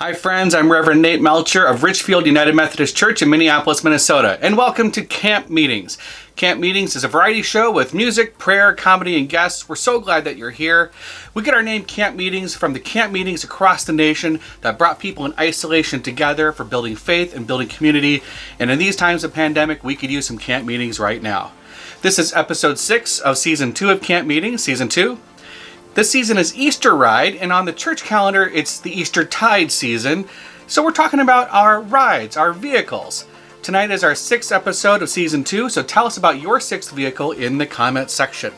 Hi friends, I'm Reverend Nate Melcher of Richfield United Methodist Church in Minneapolis, Minnesota, and welcome to Camp Meetings. Camp Meetings is a variety show with music, prayer, comedy, and guests. We're so glad that you're here. We get our name Camp Meetings from the camp meetings across the nation that brought people in isolation together for building faith and building community. And in these times of pandemic, we could use some camp meetings right now. This is episode 6 of season 2 of Camp Meetings, season 2. This season is Easter Ride, and on the church calendar, it's the Easter Tide season. So we're talking about our rides, our vehicles. Tonight is our 6th episode of season 2, so tell us about your 6th vehicle in the comment section.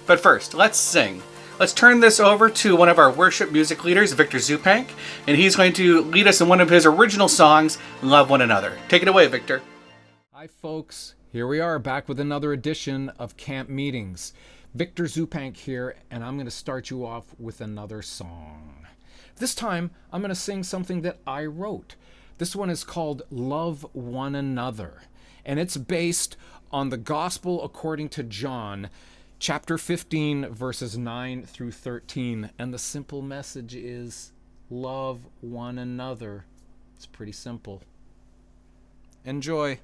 But first, let's sing. Let's turn this over to one of our worship music leaders, Victor Zupank, and he's going to lead us in one of his original songs, Love One Another. Take it away, Victor. Hi folks, here we are back with another edition of Camp Meetings. Victor Zupank here, and I'm going to start you off with another song. This time, I'm going to sing something that I wrote. This one is called Love One Another, and it's based on the Gospel according to John, chapter 15, verses 9 through 13. And the simple message is, love one another. It's pretty simple. Enjoy.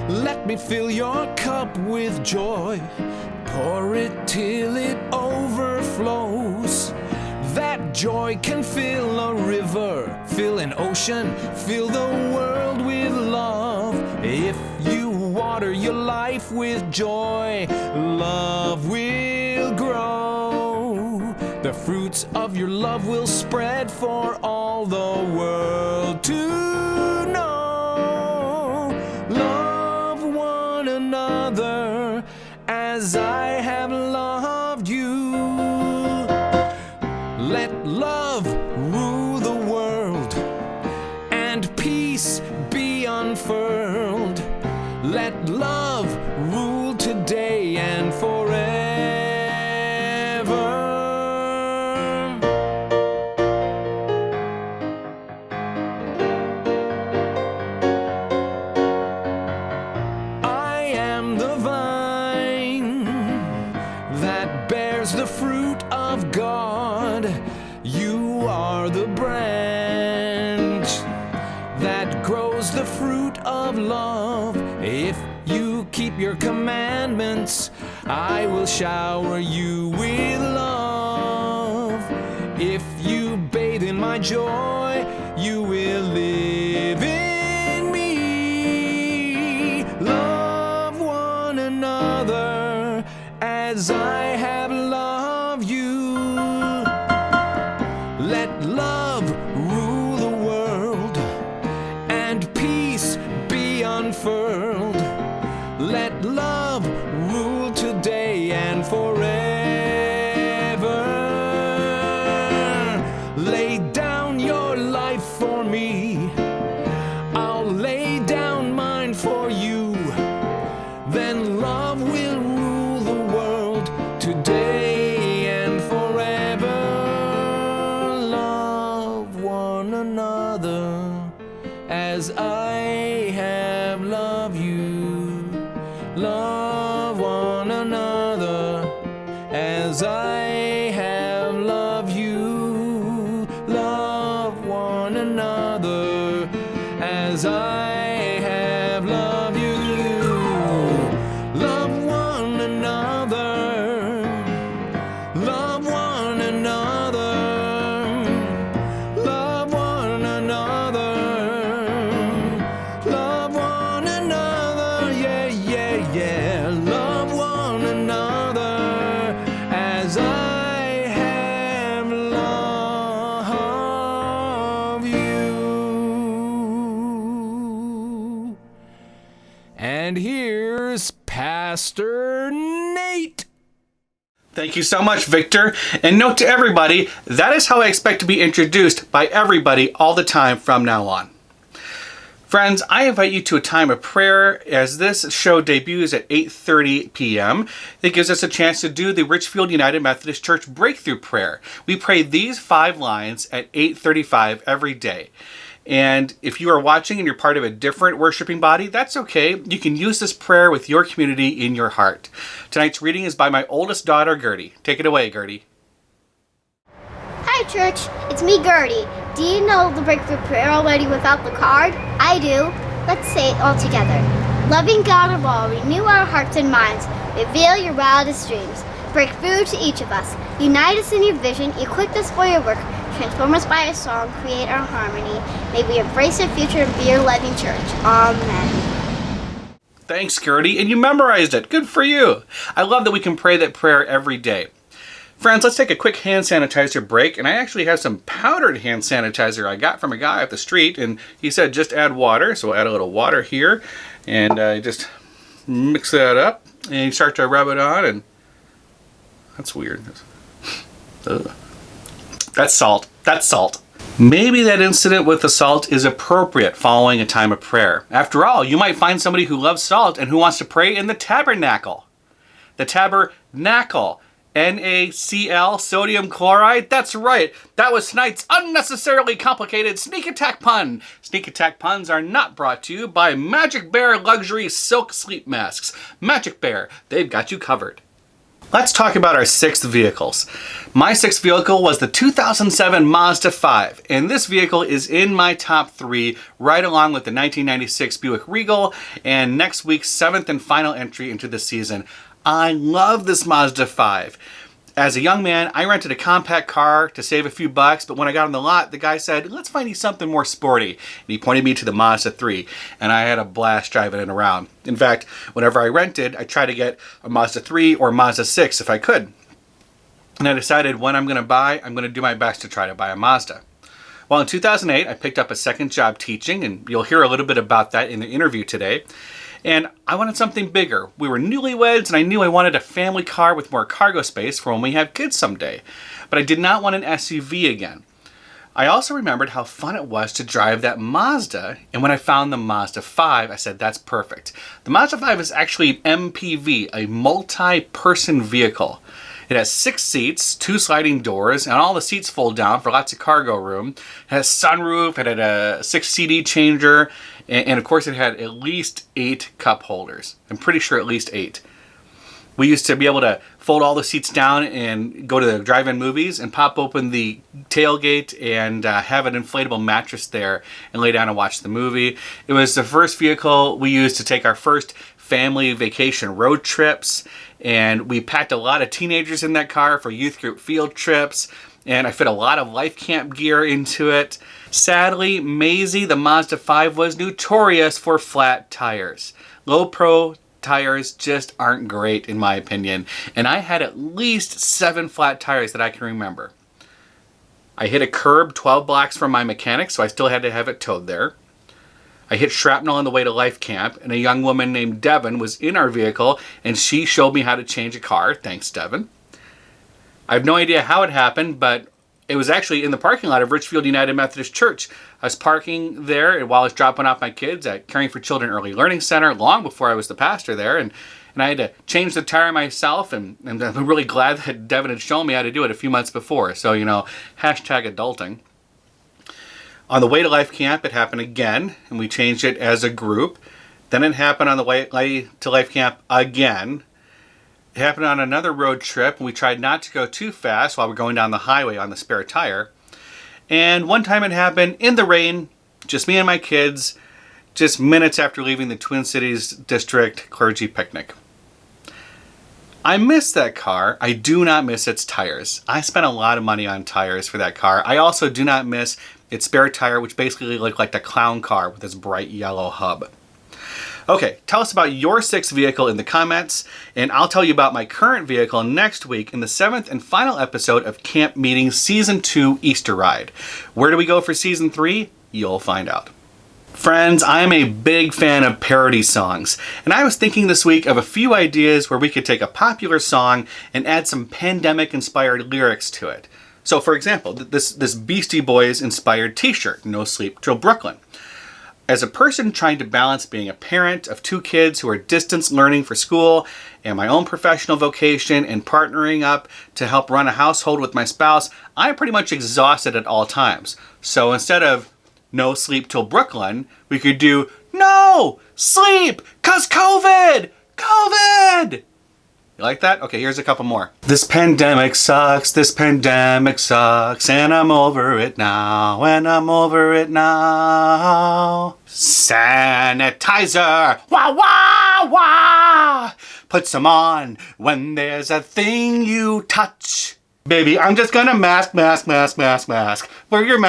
Let me fill your cup with joy, pour it till it overflows. That joy can fill a river, fill an ocean, fill the world with love. If you water your life with joy, love will grow. The fruits of your love will spread for all the world to know. Another as I have loved you. Let love rule the world and peace be unfurled. Let love rule today and forever. The fruit of God, you are the branch that grows the fruit of love. If you keep your commandments, I will shower you with love. If you bathe in my joy, you will live in me. Love one another as I have loved you. Let love rule the world and peace be unfurled. Let love rule today and forever. Lay down your life for me, I'll lay down mine for you. Then love will rule the world today and forever. Love one another as I have loved you. Love one another as I have loved you. Love one another as I have loved you. Love one another. Love one another. Love one another. Love one another. Yeah, yeah, yeah. Love one another as I have loved you. And here's Pastor Nate. Thank you so much, Victor. And note to everybody, that is how I expect to be introduced by everybody all the time from now on. Friends, I invite you to a time of prayer as this show debuts at 8:30 p.m. It gives us a chance to do the Richfield United Methodist Church Breakthrough Prayer. We pray these 5 lines at 8:35 every day. And if you are watching and you're part of a different worshiping body, that's okay. You can use this prayer with your community in your heart. Tonight's reading is by my oldest daughter, Gertie. Take it away, Gertie. Hi, church. It's me, Gertie. Do you know the breakthrough prayer already without the card? I do. Let's say it all together. Loving God of all, renew our hearts and minds. Reveal your wildest dreams. Break through to each of us. Unite us in your vision. Equip us for your work. Transform us by a song. Create our harmony. May we embrace our future and be your loving church. Amen. Thanks, Gertie, and you memorized it. Good for you. I love that we can pray that prayer every day. Friends, let's take a quick hand sanitizer break, and I actually have some powdered hand sanitizer I got from a guy up the street, and he said just add water, so we'll add a little water here, and just mix that up, and you start to rub it on, and that's weird. Ugh. That's salt. That's salt. Maybe that incident with the salt is appropriate following a time of prayer. After all, you might find somebody who loves salt and who wants to pray in the tabernacle. The tabernacle. NaCl, sodium chloride? That's right. That was tonight's unnecessarily complicated sneak attack pun. Sneak attack puns are not brought to you by Magic Bear Luxury Silk Sleep Masks. Magic Bear, they've got you covered. Let's talk about our sixth vehicles. My sixth vehicle was the 2007 Mazda 5, and this vehicle is in my top 3, right along with the 1996 Buick Regal, and next week's 7th and final entry into the season. I love this Mazda 5. As a young man, I rented a compact car to save a few bucks, but when I got on the lot, the guy said, let's find you something more sporty. And he pointed me to the Mazda 3, and I had a blast driving it around. In fact, whenever I rented, I tried to get a Mazda 3 or Mazda 6 if I could. And I decided when I'm going to do my best to try to buy a Mazda. Well, in 2008, I picked up a second job teaching, and you'll hear a little bit about that in the interview today. And I wanted something bigger. We were newlyweds, and I knew I wanted a family car with more cargo space for when we have kids someday. But I did not want an SUV again. I also remembered how fun it was to drive that Mazda, and when I found the Mazda 5, I said, that's perfect. The Mazda 5 is actually an MPV, a multi-person vehicle. It has 6 seats, 2 sliding doors, and all the seats fold down for lots of cargo room. It has sunroof, it had a 6 CD changer, and of course it had at least 8 cup holders. I'm pretty sure at least 8. We used to be able to fold all the seats down and go to the drive-in movies and pop open the tailgate and have an inflatable mattress there and lay down and watch the movie. It was the first vehicle we used to take our first family vacation road trips, and we packed a lot of teenagers in that car for youth group field trips, and I fit a lot of life camp gear into it. Sadly, Maisie, the Mazda 5, was notorious for flat tires. Low pro tires just aren't great in my opinion, and I had at least 7 flat tires that I can remember. I hit a curb 12 blocks from my mechanic, so I still had to have it towed there. I hit shrapnel on the way to life camp, and a young woman named Devin was in our vehicle, and she showed me how to change a car. Thanks, Devin. I have no idea how it happened, but it was actually in the parking lot of Richfield United Methodist Church. I was parking there while I was dropping off my kids at Caring for Children Early Learning Center long before I was the pastor there, and I had to change the tire myself, and I'm really glad that Devin had shown me how to do it a few months before. So, hashtag adulting. On the way to life camp, it happened again, and we changed it as a group. Then it happened on the way to life camp again. It happened on another road trip, and we tried not to go too fast while we're going down the highway on the spare tire. And one time it happened in the rain, just me and my kids, just minutes after leaving the Twin Cities District clergy picnic. I miss that car. I do not miss its tires. I spent a lot of money on tires for that car. I also do not miss its spare tire, which basically looked like the clown car with its bright yellow hub. Okay, tell us about your sixth vehicle in the comments, and I'll tell you about my current vehicle next week in the 7th and final episode of Camp Meetings Season 2 Easter Ride. Where do we go for Season 3? You'll find out. Friends, I'm a big fan of parody songs, and I was thinking this week of a few ideas where we could take a popular song and add some pandemic-inspired lyrics to it. So, for example, this Beastie Boys-inspired t-shirt, No Sleep Till Brooklyn. As a person trying to balance being a parent of 2 kids who are distance learning for school and my own professional vocation and partnering up to help run a household with my spouse, I'm pretty much exhausted at all times. So instead of No Sleep Till Brooklyn, we could do No Sleep 'Cause COVID! COVID! You like that? Okay, here's a couple more. This pandemic sucks, and I'm over it now, Sanitizer, wah, wah, wah! Put some on when there's a thing you touch. Baby, I'm just gonna mask. Wear your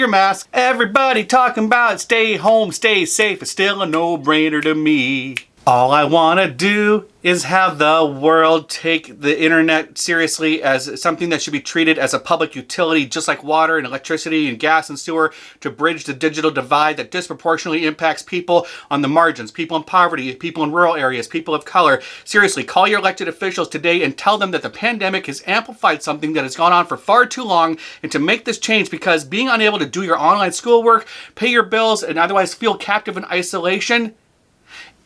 mask. Everybody talking about stay home, stay safe. It's still a no-brainer to me. All I want to do is have the world take the internet seriously as something that should be treated as a public utility, just like water and electricity and gas and sewer, to bridge the digital divide that disproportionately impacts people on the margins, people in poverty, people in rural areas, people of color. Seriously, call your elected officials today and tell them that the pandemic has amplified something that has gone on for far too long, and to make this change, because being unable to do your online schoolwork, pay your bills, and otherwise feel captive in isolation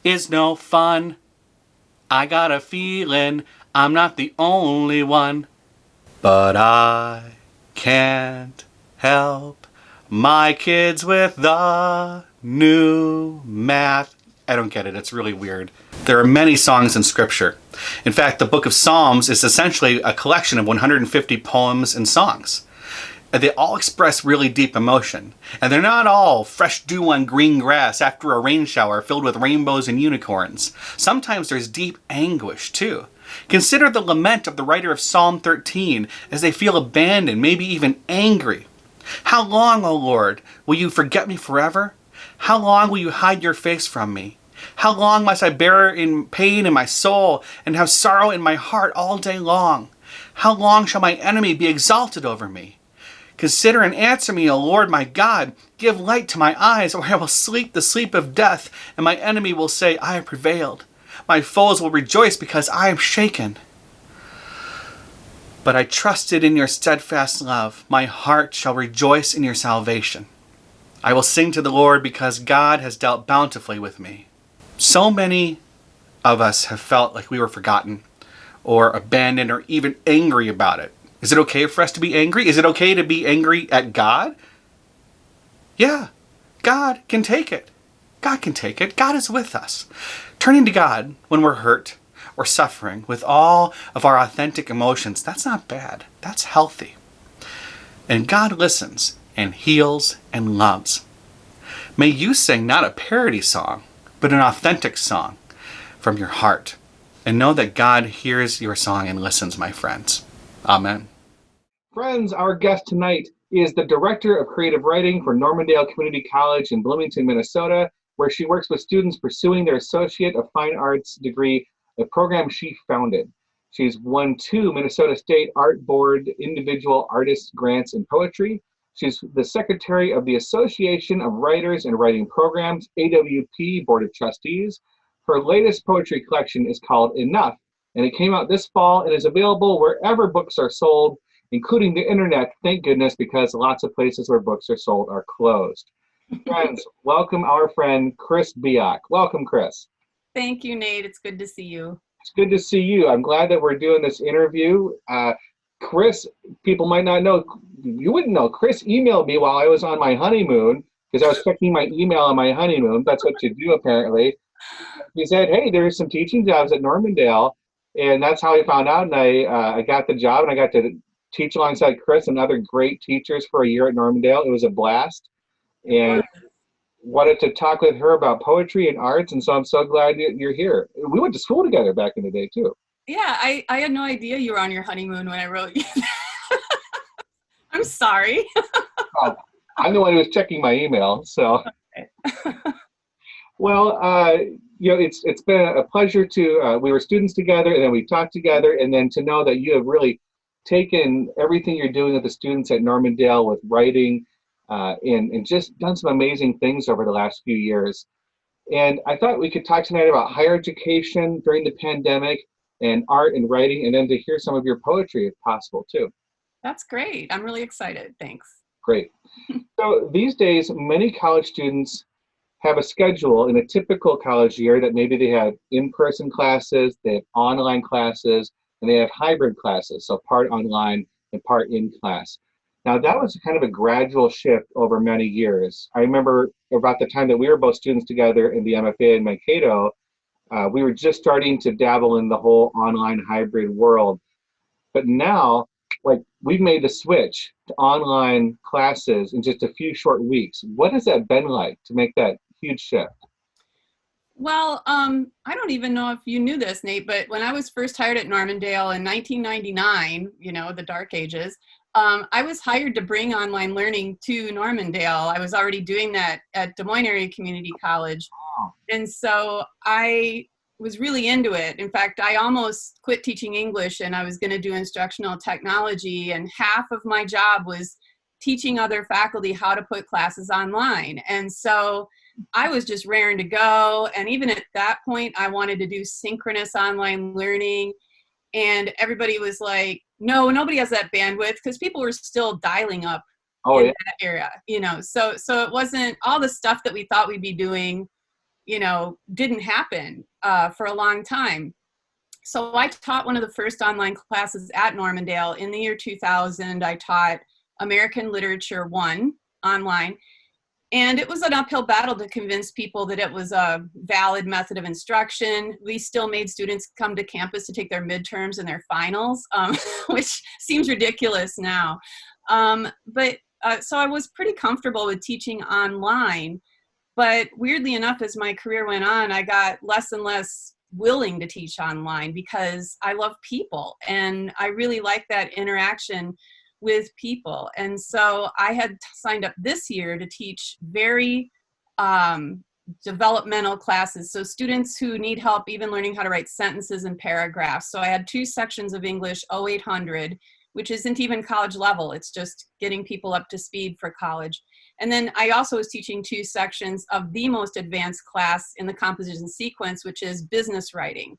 is no fun. I got a feeling I'm not the only one, but I can't help my kids with the new math. I don't get it. It's really weird. There are many songs in scripture. In fact, the book of Psalms is essentially a collection of 150 poems and songs. They all express really deep emotion. And they're not all fresh dew on green grass after a rain shower filled with rainbows and unicorns. Sometimes there's deep anguish too. Consider the lament of the writer of Psalm 13 as they feel abandoned, maybe even angry. How long, O Lord, will you forget me forever? How long will you hide your face from me? How long must I bear in pain in my soul and have sorrow in my heart all day long? How long shall my enemy be exalted over me? Consider and answer me, O Lord my God. Give light to my eyes, or I will sleep the sleep of death, and my enemy will say, I have prevailed. My foes will rejoice because I am shaken. But I trusted in your steadfast love. My heart shall rejoice in your salvation. I will sing to the Lord because God has dealt bountifully with me. So many of us have felt like we were forgotten, or abandoned, or even angry about it. Is it okay for us to be angry? Is it okay to be angry at God? Yeah, God can take it. God can take it. God is with us. Turning to God when we're hurt or suffering with all of our authentic emotions, that's not bad. That's healthy. And God listens and heals and loves. May you sing not a parody song, but an authentic song from your heart. And know that God hears your song and listens, my friends. Amen. Friends, our guest tonight is the Director of Creative Writing for Normandale Community College in Bloomington, Minnesota, where she works with students pursuing their Associate of Fine Arts degree, a program she founded. She's won 2 Minnesota State Art Board Individual Artist Grants in Poetry. She's the Secretary of the Association of Writers and Writing Programs, AWP Board of Trustees. Her latest poetry collection is called Enough, and it came out this fall and is available wherever books are sold, including the internet, thank goodness, because lots of places where books are sold are closed. Friends, welcome our friend Chris Biak. Welcome, Chris. Thank you, Nate. It's good to see you. It's good to see you. I'm glad that we're doing this interview. Chris, people might not know, you wouldn't know, Chris emailed me while I was on my honeymoon, because I was checking my email on my honeymoon. That's what you do, apparently. He said, hey, there's some teaching jobs at Normandale, and that's how I found out, and I got the job, and I got to teach alongside Chris and other great teachers for a year at Normandale. It was a blast, and wanted to talk with her about poetry and arts, and so I'm so glad you're here. We went to school together back in the day, too. Yeah, I had no idea you were on your honeymoon when I wrote you. I'm sorry. Well, I'm the one who was checking my email, so. Okay. Well, it's been a pleasure to, we were students together, and then we talked together, and then to know that you have really taken everything you're doing with the students at Normandale with writing and just done some amazing things over the last few years. And I thought we could talk tonight about higher education during the pandemic and art and writing, and then to hear some of your poetry if possible too. That's great. I'm really excited. Thanks. Great. So these days, many college students have a schedule in a typical college year that maybe they have in-person classes, they have online classes, and they have hybrid classes, so part online and part in class. Now, that was kind of a gradual shift over many years. I remember about the time that we were both students together in the MFA in Mankato, we were just starting to dabble in the whole online hybrid world. But now, like, we've made the switch to online classes in just a few short weeks. What has that been like to make that huge shift? Well, I don't even know if you knew this, Nate, but when I was first hired at Normandale in 1999, the dark ages, I was hired to bring online learning to Normandale. I was already doing that at Des Moines Area Community College. And so I was really into it. In fact, I almost quit teaching English and I was going to do instructional technology. And half of my job was teaching other faculty how to put classes online. And so I was just raring to go. And even at that point, I wanted to do synchronous online learning. And everybody was like, no, nobody has that bandwidth, because people were still dialing up in that era, So it wasn't all the stuff that we thought we'd be doing, didn't happen for a long time. So I taught one of the first online classes at Normandale in the year 2000. I taught American Literature 1 online. And it was an uphill battle to convince people that it was a valid method of instruction. We still made students come to campus to take their midterms and their finals, which seems ridiculous now. So I was pretty comfortable with teaching online. But weirdly enough, as my career went on, I got less and less willing to teach online because I love people. And I really like that interaction with people. And so I had signed up this year to teach very developmental classes. So students who need help even learning how to write sentences and paragraphs. So I had 2 sections of English 0800, which isn't even college level. It's just getting people up to speed for college. And then I also was teaching 2 sections of the most advanced class in the composition sequence, which is business writing.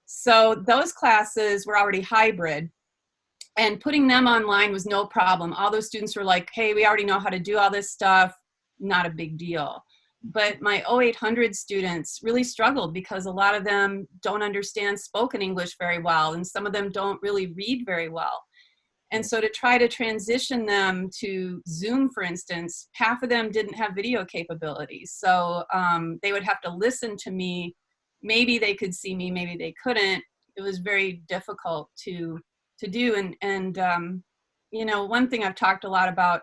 So those classes were already hybrid. And putting them online was no problem. All those students were like, hey, we already know how to do all this stuff. Not a big deal. But my 0800 students really struggled because a lot of them don't understand spoken English very well. And some of them don't really read very well. And so to try to transition them to Zoom, for instance, half of them didn't have video capabilities. So they would have to listen to me. Maybe they could see me, maybe they couldn't. It was very difficult to do. And one thing I've talked a lot about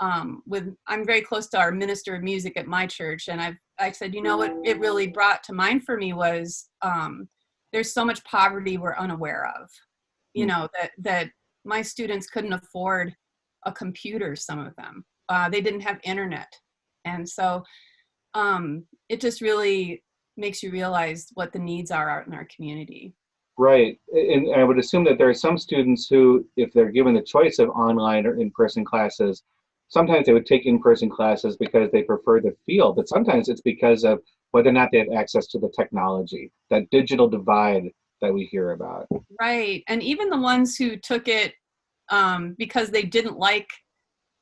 I'm very close to our minister of music at my church. And I said, what it really brought to mind for me was there's so much poverty we're unaware of, that my students couldn't afford a computer, some of them. They didn't have internet. And so it just really makes you realize what the needs are out in our community. Right. And I would assume that there are some students who, if they're given the choice of online or in-person classes, sometimes they would take in-person classes because they prefer the feel, but sometimes it's because of whether or not they have access to the technology, that digital divide that we hear about. Right. And even the ones who took it because they didn't like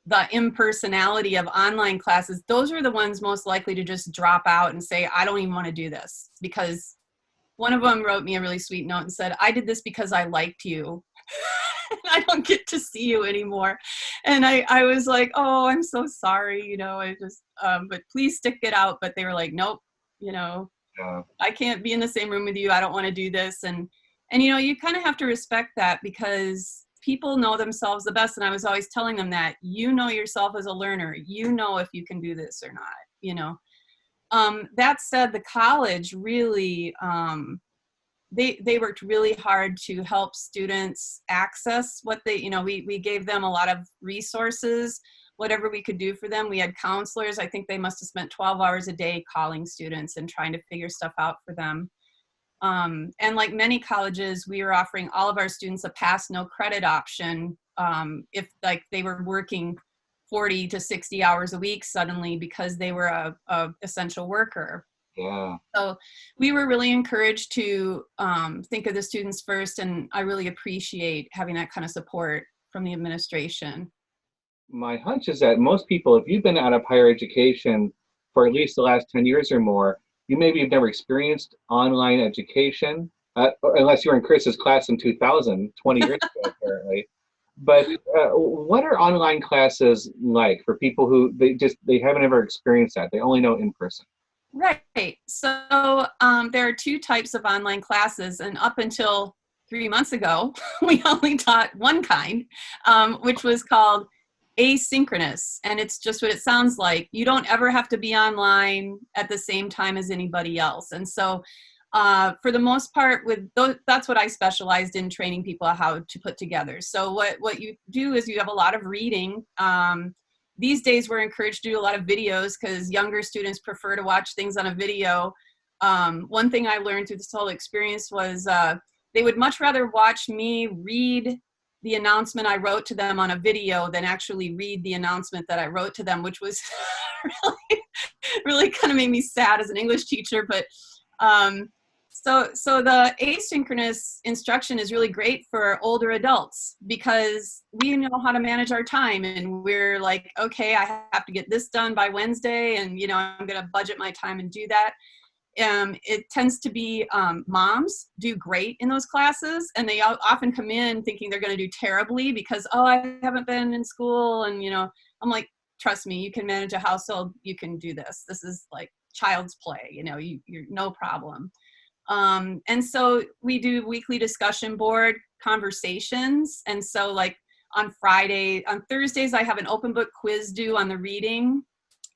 the impersonality of online classes, those are the ones most likely to just drop out and say, I don't even want to do this. Because one of them wrote me a really sweet note and said, I did this because I liked you. I don't get to see you anymore. And I was like, oh, I'm so sorry. But please stick it out. But they were like, nope, I can't be in the same room with you. I don't want to do this. And you kind of have to respect that because people know themselves the best. And I was always telling them that you know yourself as a learner, if you can do this or not, That said, the college really, they worked really hard to help students access what we gave them a lot of resources, whatever we could do for them. We had counselors. I think they must have spent 12 hours a day calling students and trying to figure stuff out for them. And like many colleges, we were offering all of our students a pass no credit option if they were working 40 to 60 hours a week suddenly because they were a essential worker. Yeah. So we were really encouraged to think of the students first, and I really appreciate having that kind of support from the administration. My hunch is that most people, if you've been out of higher education for at least the last 10 years or more, you maybe have never experienced online education, unless you were in Chris's class in 2000, 20 years ago, apparently. But what are online classes like for people who they haven't ever experienced that? They only know in person. Right. So there are two types of online classes, and up until 3 months ago, we only taught one kind, which was called asynchronous. And it's just what it sounds like. You don't ever have to be online at the same time as anybody else. And so for the most part, with those, that's what I specialized in, training people how to put together. So what you do is you have a lot of reading. These days we're encouraged to do a lot of videos because younger students prefer to watch things on a video. One thing I learned through this whole experience was they would much rather watch me read the announcement I wrote to them on a video than actually read the announcement that I wrote to them, which was really kind of made me sad as an English teacher. But so the asynchronous instruction is really great for older adults because we know how to manage our time, and we're like, okay, I have to get this done by Wednesday, and I'm going to budget my time and do that. It tends to be moms do great in those classes, and they often come in thinking they're going to do terribly because, oh, I haven't been in school, and I'm like, trust me, you can manage a household, you can do this. This is like child's play, you're no problem. And so we do weekly discussion board conversations. And so like on Thursdays, I have an open book quiz due on the reading.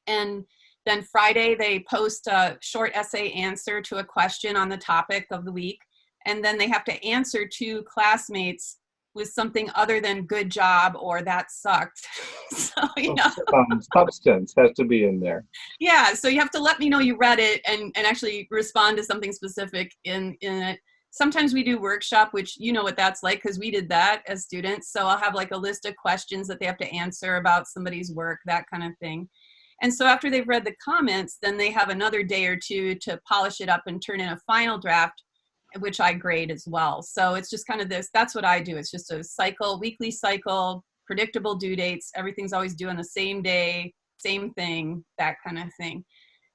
And then Friday, they post a short essay answer to a question on the topic of the week. And then they have to answer to classmates with something other than good job or that sucked. So, substance has to be in there. Yeah, so you have to let me know you read it and actually respond to something specific in it. Sometimes we do workshop, which you know what that's like because we did that as students. So I'll have like a list of questions that they have to answer about somebody's work, that kind of thing. And so after they've read the comments, then they have another day or two to polish it up and turn in a final draft, which I grade as well. So it's just kind of that's what I do. It's just a weekly cycle, predictable due dates. Everything's always due on the same day, same thing, that kind of thing.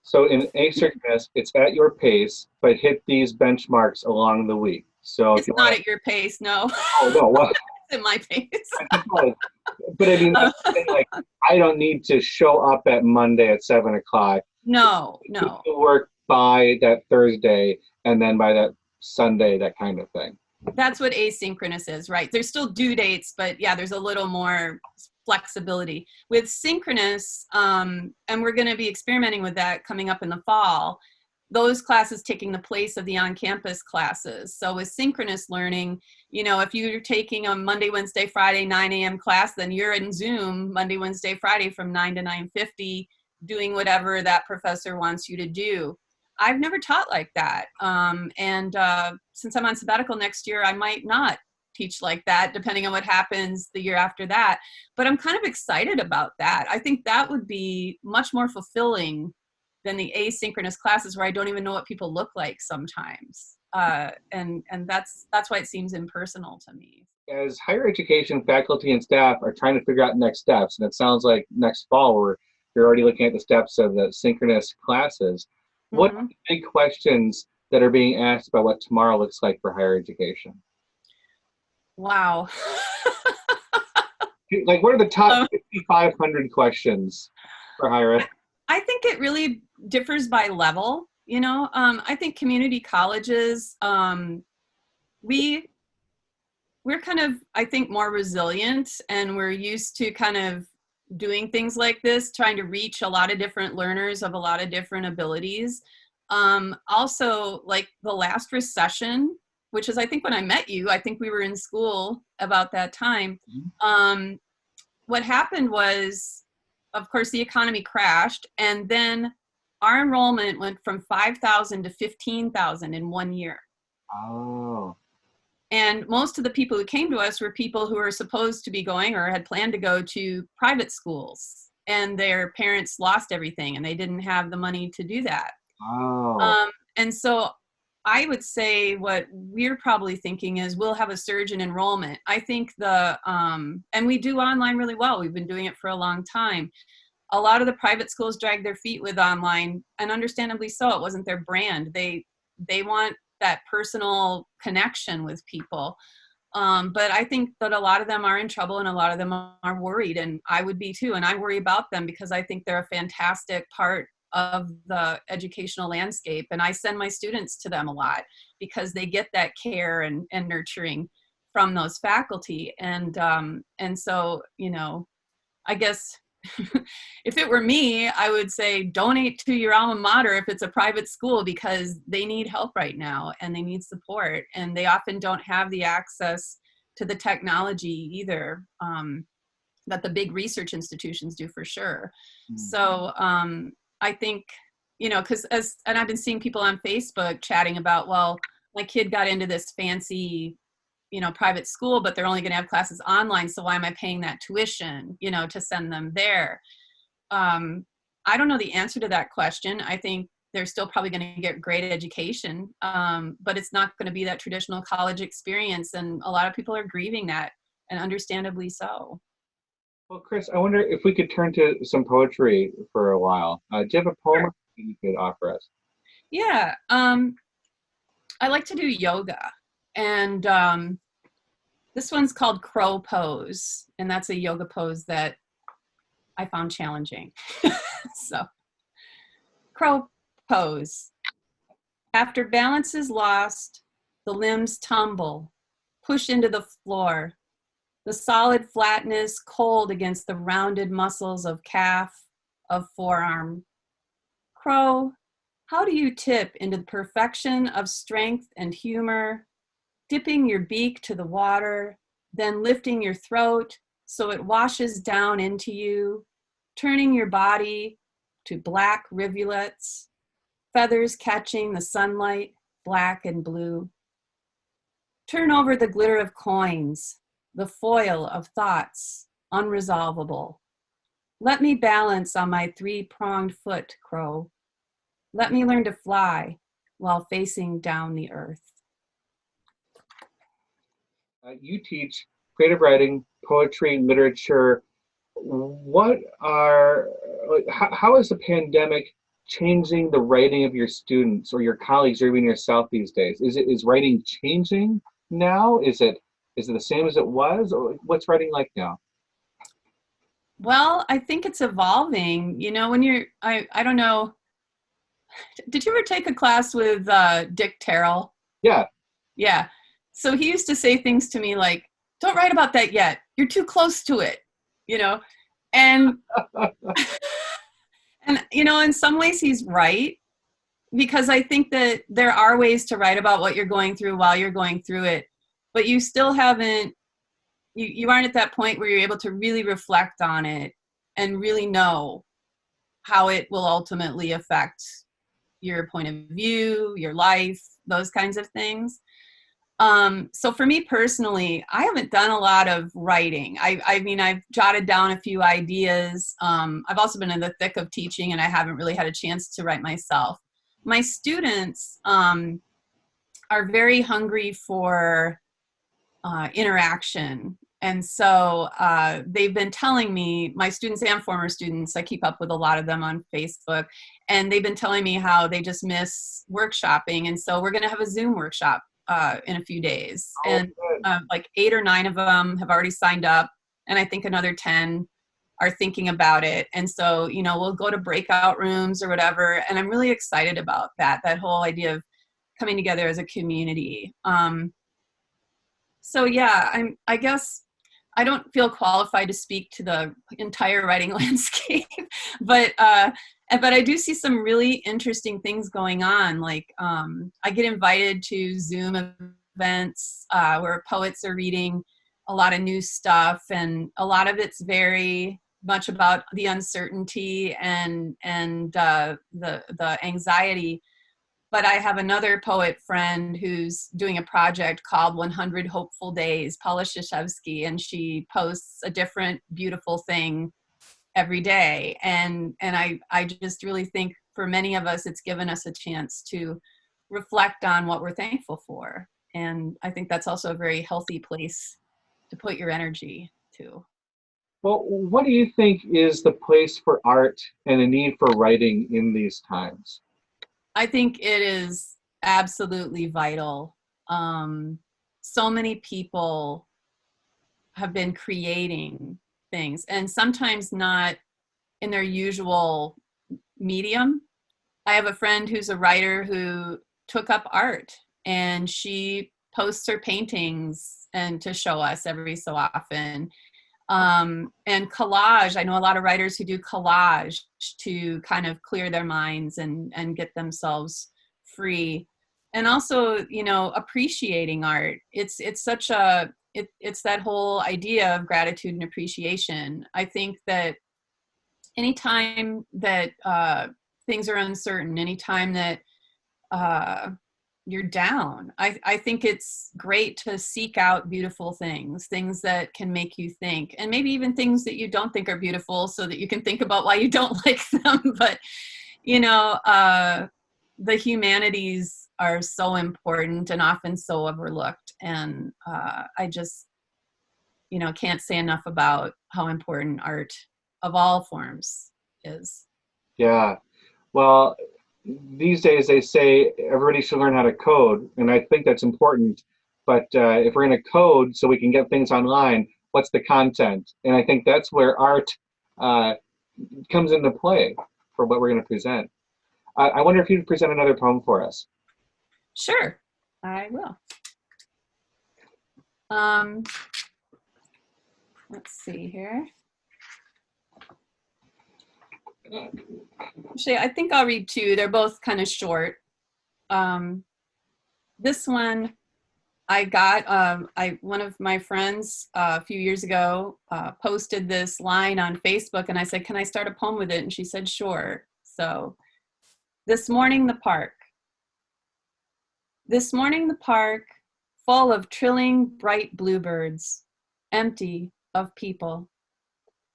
So in asynchronous, it's at your pace, but hit these benchmarks along the week. So it's not at your pace, no. Oh, no, what? It's at my pace. But I mean, like, I don't need to show up at Monday at 7:00. No. To work by that Thursday, and then by that Sunday, that kind of thing. That's what asynchronous is, right? There's still due dates, but yeah, there's a little more flexibility. With synchronous, and we're going to be experimenting with that coming up in the fall, those classes taking the place of the on-campus classes. So with synchronous learning, if you're taking a Monday, Wednesday, Friday, 9 a.m. class, then you're in Zoom Monday, Wednesday, Friday from 9 to 9:50 doing whatever that professor wants you to do. I've never taught like that. And since I'm on sabbatical next year, I might not teach like that, depending on what happens the year after that. But I'm kind of excited about that. I think that would be much more fulfilling than the asynchronous classes where I don't even know what people look like sometimes. And that's why it seems impersonal to me. As higher education faculty and staff are trying to figure out next steps, and it sounds like next fall you're already looking at the steps of the synchronous classes, what are the big questions that are being asked about what tomorrow looks like for higher education? Wow. Like, what are the top 5,500 questions for higher ed? I think it really differs by level. I think community colleges, we're kind of, I think, more resilient, and we're used to kind of doing things like this, trying to reach a lot of different learners of a lot of different abilities. Also, like the last recession, which is, I think when I met you, I think we were in school about that time. What happened was, of course, the economy crashed, and then our enrollment went from 5,000 to 15,000 in 1 year. Oh. And most of the people who came to us were people who were supposed to be going or had planned to go to private schools, and their parents lost everything and they didn't have the money to do that. Oh. And so I would say what we're probably thinking is we'll have a surge in enrollment. I think and we do online really well. We've been doing it for a long time. A lot of the private schools drag their feet with online, and understandably so. It wasn't their brand. They want that personal connection with people. But I think that a lot of them are in trouble and a lot of them are worried, and I would be too. And I worry about them because I think they're a fantastic part of the educational landscape. And I send my students to them a lot because they get that care and nurturing from those faculty. And so, you know, I guess if it were me, I would say donate to your alma mater if it's a private school, because they need help right now and they need support, and they often don't have the access to the technology either, that the big research institutions do for sure. So I think, you know, and I've been seeing people on Facebook chatting about, well, my kid got into this fancy, you know, private school, but they're only going to have classes online. So why am I paying that tuition, you know, to send them there? I don't know the answer to that question. I think they're still probably going to get great education, but it's not going to be that traditional college experience. And a lot of people are grieving that, and understandably so. Well, Chris, I wonder if we could turn to some poetry for a while. Do you have a poem Sure. you could offer us? Yeah. I like to do yoga. And this one's called Crow Pose. And that's a yoga pose that I found challenging. So, Crow Pose. After balance is lost, the limbs tumble, push into the floor. The solid flatness cold against the rounded muscles of calf, of forearm. Crow, how do you tip into the perfection of strength and humor, dipping your beak to the water, then lifting your throat so it washes down into you, turning your body to black rivulets, feathers catching the sunlight, black and blue. Turn over the glitter of coins, the foil of thoughts, unresolvable. Let me balance on my three-pronged foot, Crow. Let me learn to fly while facing down the earth. You teach creative writing, poetry, literature. How is the pandemic changing the writing of your students or your colleagues or even yourself these days? Is writing changing now? Is it the same as it was, or what's writing like now? Well, I think it's evolving. You know, when I don't know, did you ever take a class with Dick Terrell? Yeah. Yeah. So he used to say things to me like, don't write about that yet. You're too close to it, you know? And, and, you know, in some ways he's right, because I think that there are ways to write about what you're going through while you're going through it, but you still haven't, you aren't at that point where you're able to really reflect on it and really know how it will ultimately affect your point of view, your life, those kinds of things. So for me personally, I haven't done a lot of writing. I mean, I've jotted down a few ideas. I've also been in the thick of teaching, and I haven't really had a chance to write myself. My students are very hungry for interaction. And so they've been telling me, my students and former students, I keep up with a lot of them on Facebook, and they've been telling me how they just miss workshopping. And so we're going to have a Zoom workshop in a few days. And like 8 or 9 of them have already signed up. And I think another 10 are thinking about it. And so, you know, we'll go to breakout rooms or whatever. And I'm really excited about that whole idea of coming together as a community. So yeah, I guess I don't feel qualified to speak to the entire writing landscape, but I do see some really interesting things going on. Like I get invited to Zoom events where poets are reading a lot of new stuff, and a lot of it's very much about the uncertainty and the anxiety. But I have another poet friend who's doing a project called 100 Hopeful Days, Paula Shashevsky, and she posts a different beautiful thing every day. And I just really think for many of us, it's given us a chance to reflect on what we're thankful for. And I think that's also a very healthy place to put your energy to. Well, what do you think is the place for art and the need for writing in these times? I think it is absolutely vital. so many people have been creating things, and sometimes not in their usual medium. I have a friend who's a writer who took up art, and she posts her paintings and to show us every so often. And collage, I know a lot of writers who do collage to kind of clear their minds and get themselves free. And also, you know, appreciating art. It's such a, it's that whole idea of gratitude and appreciation. I think that anytime that things are uncertain, anytime that you're down, I think it's great to seek out beautiful things that can make you think, and maybe even things that you don't think are beautiful, so that you can think about why you don't like them. But, you know, the humanities are so important and often so overlooked. And I just, you know, can't say enough about how important art of all forms is. Yeah. Well, these days they say everybody should learn how to code, and I think that's important. But if we're going to code so we can get things online, what's the content? And I think that's where art comes into play for what we're going to present. I wonder if you'd present another poem for us. Sure, I will. Let's see here. Actually, I think I'll read two. They're both kind of short. This one I got, one of my friends a few years ago posted this line on Facebook, and I said, can I start a poem with it? And she said, sure. So, this morning the park. This morning the park, full of trilling bright bluebirds, empty of people.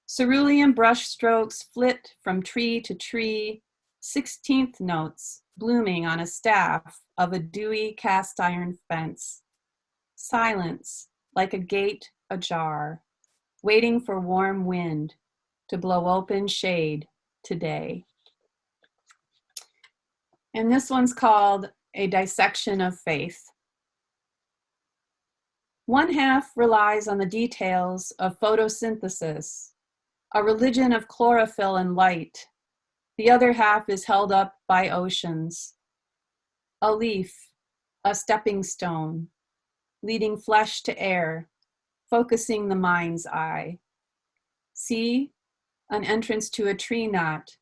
Cerulean brushstrokes flit from tree to tree, 16th notes blooming on a staff of a dewy cast iron fence. Silence like a gate ajar, waiting for warm wind to blow open shade today. And this one's called A Dissection of Faith. One half relies on the details of photosynthesis, a religion of chlorophyll and light. The other half is held up by oceans. A leaf, a stepping stone, leading flesh to air, focusing the mind's eye. See, an entrance to a tree knot,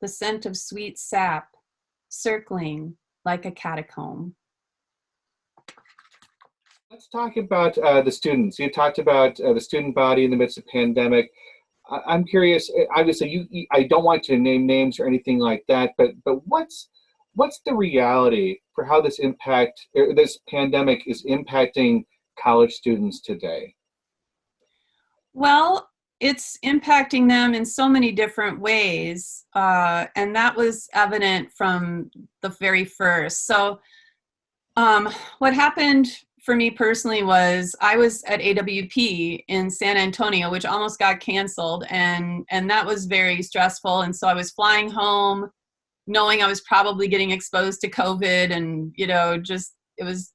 the scent of sweet sap, circling like a catacomb. Let's talk about the students. You talked about the student body in the midst of pandemic. I'm curious. Obviously, I don't want to name names or anything like that. But what's the reality for how this pandemic is impacting college students today? Well, it's impacting them in so many different ways, and that was evident from the very first. So, what happened for me personally was I was at AWP in San Antonio, which almost got canceled, and that was very stressful. And so I was flying home knowing I was probably getting exposed to COVID, and, you know, just, it was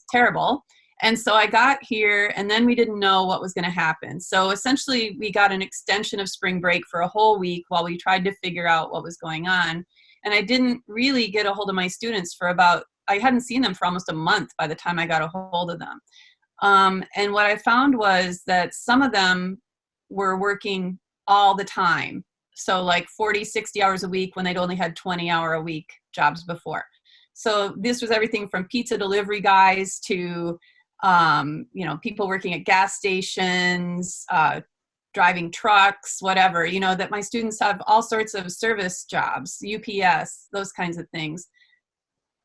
terrible. And so I got here, and then we didn't know what was going to happen. So essentially we got an extension of spring break for a whole week while we tried to figure out what was going on. And I didn't really get a hold of my students for I hadn't seen them for almost a month by the time I got a hold of them. And what I found was that some of them were working all the time. So like 40, 60 hours a week when they'd only had 20-hour-a-week jobs before. So this was everything from pizza delivery guys to, you know, people working at gas stations, driving trucks, whatever, you know, that my students have all sorts of service jobs, UPS, those kinds of things.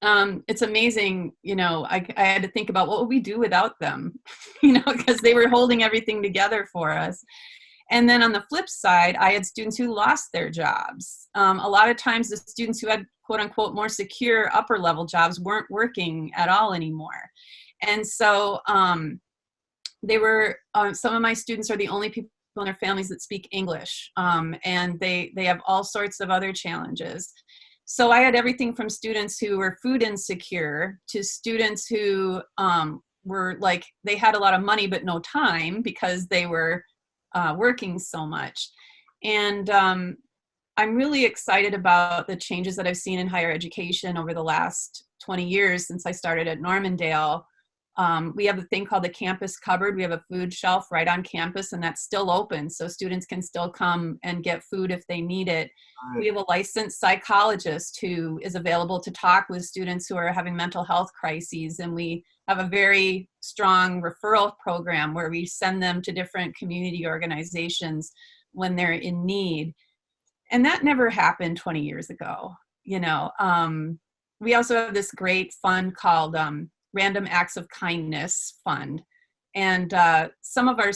It's amazing, you know, I had to think about what would we do without them, you know, because they were holding everything together for us. And then on the flip side, I had students who lost their jobs. A lot of times the students who had quote unquote more secure upper level jobs weren't working at all anymore. And so they were, some of my students are the only people in their families that speak English, and they have all sorts of other challenges. So I had everything from students who were food insecure to students who were like, they had a lot of money but no time because they were working so much. And I'm really excited about the changes that I've seen in higher education over the last 20 years since I started at Normandale. We have a thing called the campus cupboard. We have a food shelf right on campus, and that's still open, so students can still come and get food if they need it. We have a licensed psychologist who is available to talk with students who are having mental health crises, and we have a very strong referral program where we send them to different community organizations when they're in need. And that never happened 20 years ago. We also have this great fund called Random Acts of Kindness Fund. And some of our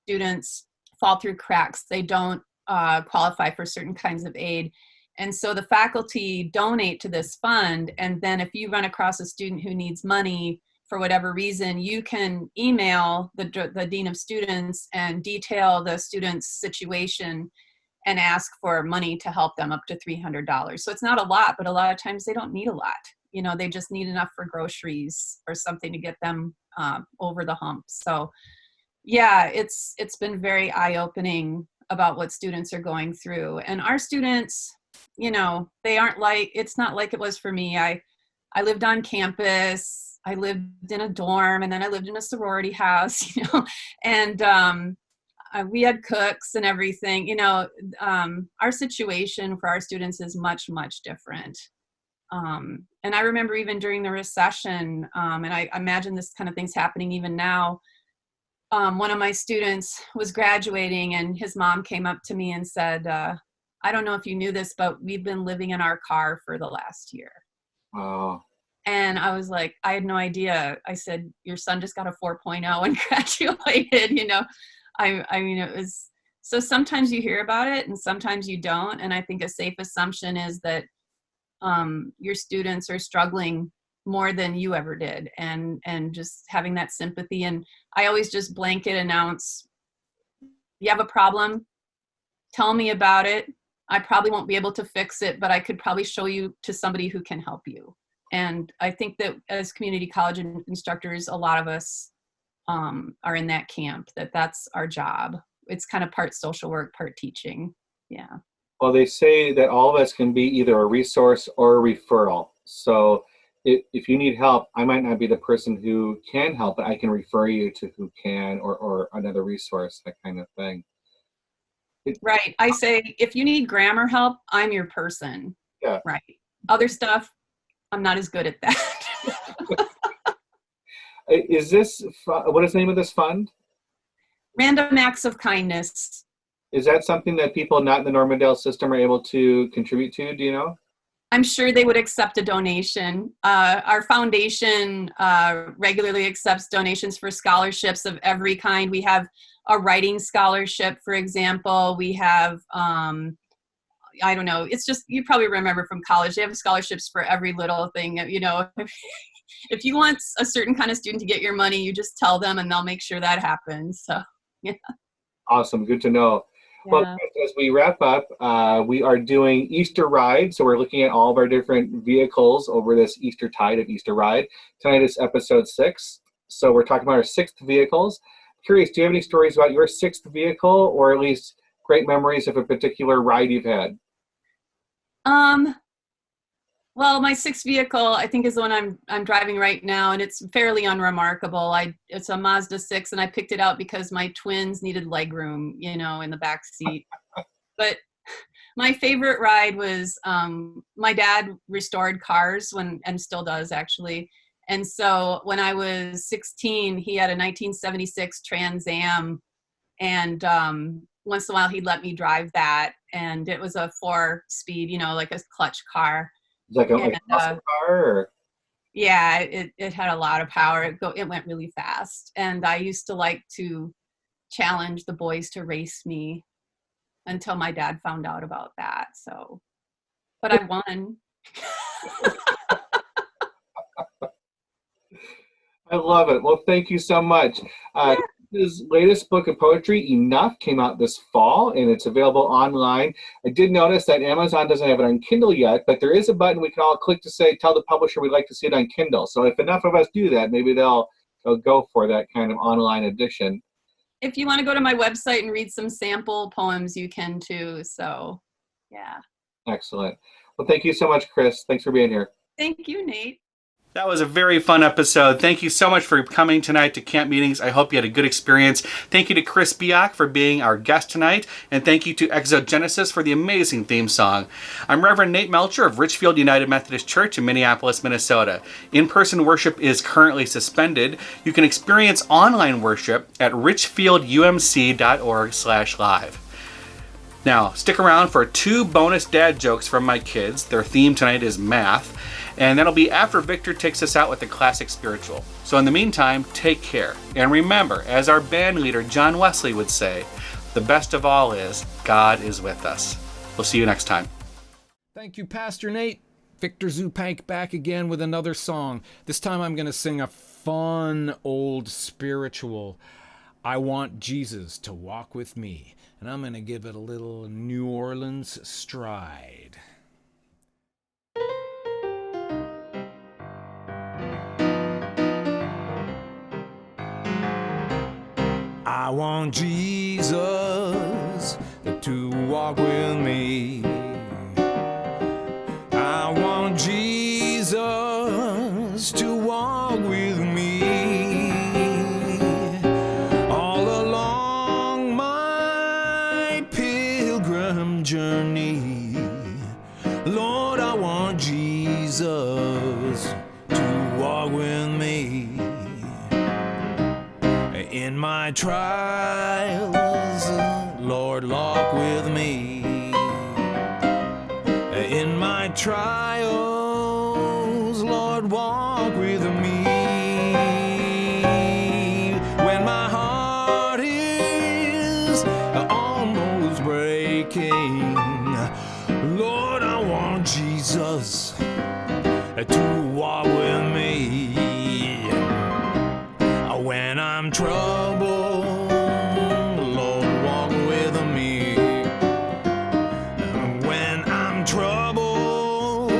students fall through cracks. They don't qualify for certain kinds of aid. And so the faculty donate to this fund. And then if you run across a student who needs money for whatever reason, you can email the Dean of Students and detail the student's situation and ask for money to help them up to $300. So it's not a lot, but a lot of times they don't need a lot. They just need enough for groceries or something to get them over the hump. So yeah, it's been very eye-opening about what students are going through. And our students, they aren't like, it's not like it was for me. I lived on campus, I lived in a dorm, and then I lived in a sorority house, and we had cooks and everything. Our situation for our students is much, much different. And I remember even during the recession, and I imagine this kind of thing's happening even now, one of my students was graduating and his mom came up to me and said, I don't know if you knew this, but we've been living in our car for the last year. Oh. And I was like, I had no idea. I said, your son just got a 4.0 and graduated, I mean, it was, so sometimes you hear about it and sometimes you don't. And I think a safe assumption is that your students are struggling more than you ever did, and just having that sympathy. And I always just blanket announce, you have a problem, tell me about it. I probably won't be able to fix it, but I could probably show you to somebody who can help you. And I think that as community college instructors, a lot of us are in that camp, that's our job. It's kind of part social work, part teaching. Yeah. Well, they say that all of us can be either a resource or a referral. So if you need help, I might not be the person who can help, but I can refer you to who can, or another resource, that kind of thing. Right. I say, if you need grammar help, I'm your person. Yeah. Right. Other stuff, I'm not as good at that. Is this, what is the name of this fund? Random Acts of Kindness. Is that something that people not in the Normandale system are able to contribute to? Do you know? I'm sure they would accept a donation. Our foundation regularly accepts donations for scholarships of every kind. We have a writing scholarship, for example. We have, I don't know, it's just, you probably remember from college, they have scholarships for every little thing. If you want a certain kind of student to get your money, you just tell them and they'll make sure that happens. So, yeah. Awesome. Good to know. Yeah. Well, as we wrap up, we are doing Easter Ride. So we're looking at all of our different vehicles over this Easter tide of Easter Ride. Tonight is episode 6. So we're talking about our 6th vehicles. Curious, do you have any stories about your 6th vehicle, or at least great memories of a particular ride you've had? Well, my 6th vehicle, I think, is the one I'm driving right now, and it's fairly unremarkable. It's a Mazda 6, and I picked it out because my twins needed legroom, in the back seat. But my favorite ride was, my dad restored cars and still does, actually. And so when I was 16, he had a 1976 Trans Am, and once in a while he'd let me drive that, and it was a 4-speed, like a clutch car. Like a muscle car? Or? Yeah, it had a lot of power. It went really fast. And I used to like to challenge the boys to race me until my dad found out about that. So, but I won. I love it. Well, thank you so much. His latest book of poetry, Enough, came out this fall, and it's available online. I did notice that Amazon doesn't have it on Kindle yet, but there is a button we can all click to say, tell the publisher we'd like to see it on Kindle. So if enough of us do that, maybe they'll go for that kind of online edition. If you want to go to my website and read some sample poems, you can too. So, yeah. Excellent. Well, thank you so much, Chris. Thanks for being here. Thank you, Nate. That was a very fun episode. Thank you so much for coming tonight to Camp Meetings. I hope you had a good experience. Thank you to Chris Biak for being our guest tonight. And thank you to Exogenesis for the amazing theme song. I'm Reverend Nate Melcher of Richfield United Methodist Church in Minneapolis, Minnesota. In-person worship is currently suspended. You can experience online worship at richfieldumc.org/live. Now, stick around for 2 bonus dad jokes from my kids. Their theme tonight is math. And that'll be after Victor takes us out with the classic spiritual. So in the meantime, take care. And remember, as our band leader John Wesley would say, the best of all is God is with us. We'll see you next time. Thank you, Pastor Nate. Victor Zupank back again with another song. This time I'm going to sing a fun old spiritual. I want Jesus to walk with me. And I'm going to give it a little New Orleans stride. I want Jesus to walk with me. I want Jesus to walk with me all along my pilgrim journey. Lord, I want Jesus to walk with me. In my trials, Lord, walk with me. In my trials, Lord, walk with me. When my heart is almost breaking, Lord, I want Jesus to walk with me. When I'm troubled, Lord, walk with me. When I'm troubled,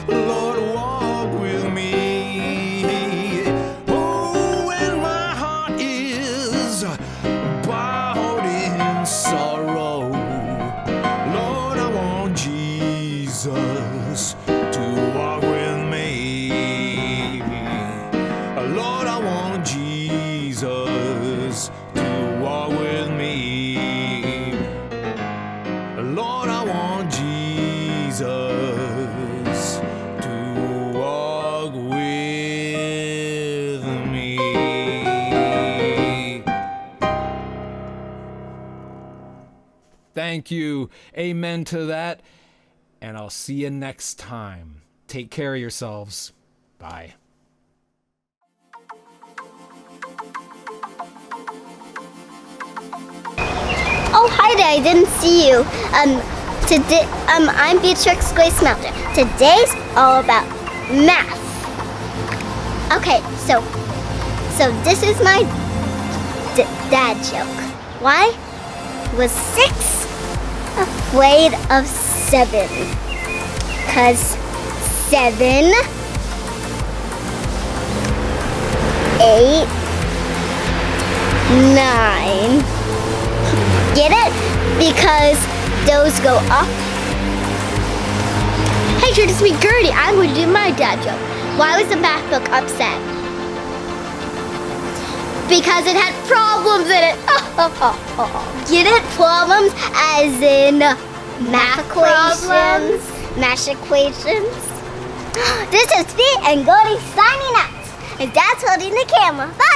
Lord, walk with me. Oh, when my heart is bowed in sorrow, Lord, I want Jesus to walk with me. Lord, I want Jesus to walk with me. Lord, I want Jesus to walk with me. Thank you. Amen to that. And I'll see you next time. Take care of yourselves. Bye. Oh, hi there, I didn't see you. Today, I'm Beatrix Grace Melcher. Today's all about math. Okay, so this is my dad joke. Why was 6 afraid of 7? 'Cause 7, 8, 9. Get it? Because those go up. Hey, sure, it's me, Gertie. I'm going to do my dad joke. Why was the math book upset? Because it had problems in it. Get it? Problems as in math equations, math equations. This is me and Gertie signing out. And Dad's holding the camera. Bye.